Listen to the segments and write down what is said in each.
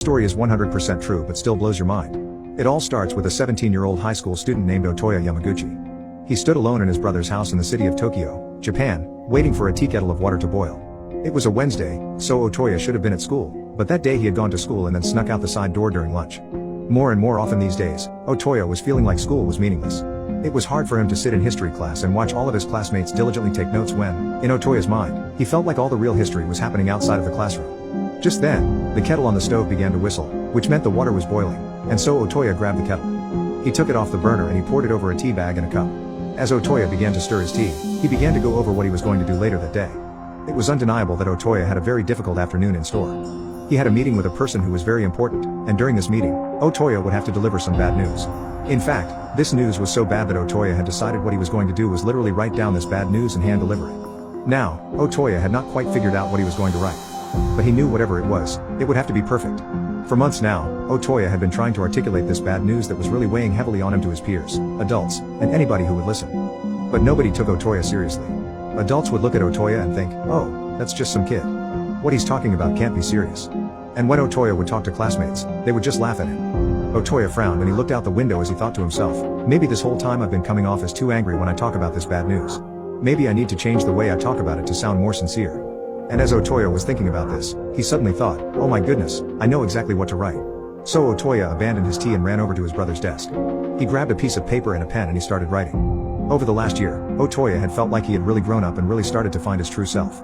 story is 100% true but still blows your mind. It all starts with a 17-year-old high school student named Otoya Yamaguchi. He stood alone in his brother's house in the city of Tokyo, Japan, waiting for a tea kettle of water to boil. It was a Wednesday, so Otoya should have been at school, but that day he had gone to school and then snuck out the side door during lunch. More and more often these days, Otoya was feeling like school was meaningless. It was hard for him to sit in history class and watch all of his classmates diligently take notes when, in Otoya's mind, he felt like all the real history was happening outside of the classroom. Just then, the kettle on the stove began to whistle, which meant the water was boiling, and so Otoya grabbed the kettle. He took it off the burner and he poured it over a tea bag and a cup. As Otoya began to stir his tea, he began to go over what he was going to do later that day. It was undeniable that Otoya had a very difficult afternoon in store. He had a meeting with a person who was very important, and during this meeting, Otoya would have to deliver some bad news. In fact, this news was so bad that Otoya had decided what he was going to do was literally write down this bad news and hand deliver it. Now, Otoya had not quite figured out what he was going to write. But he knew whatever it was, it would have to be perfect. For months now, Otoya had been trying to articulate this bad news that was really weighing heavily on him to his peers, adults, and anybody who would listen. But nobody took Otoya seriously. Adults would look at Otoya and think, oh, that's just some kid. What he's talking about can't be serious. And when Otoya would talk to classmates, they would just laugh at him. Otoya frowned and he looked out the window as he thought to himself, maybe this whole time I've been coming off as too angry when I talk about this bad news. Maybe I need to change the way I talk about it to sound more sincere. And as Otoya was thinking about this, he suddenly thought, oh my goodness, I know exactly what to write. So Otoya abandoned his tea and ran over to his brother's desk. He grabbed a piece of paper and a pen and he started writing. Over the last year, Otoya had felt like he had really grown up and really started to find his true self.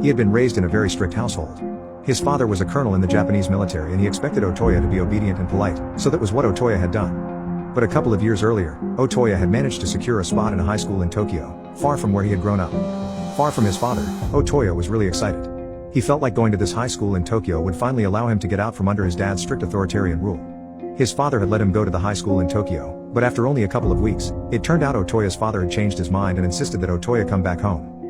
He had been raised in a very strict household. His father was a colonel in the Japanese military and he expected Otoya to be obedient and polite, so that was what Otoya had done. But a couple of years earlier, Otoya had managed to secure a spot in a high school in Tokyo, far from where he had grown up. Far from his father, Otoya was really excited. He felt like going to this high school in Tokyo would finally allow him to get out from under his dad's strict authoritarian rule. His father had let him go to the high school in Tokyo, but after only a couple of weeks, it turned out Otoya's father had changed his mind and insisted that Otoya come back home.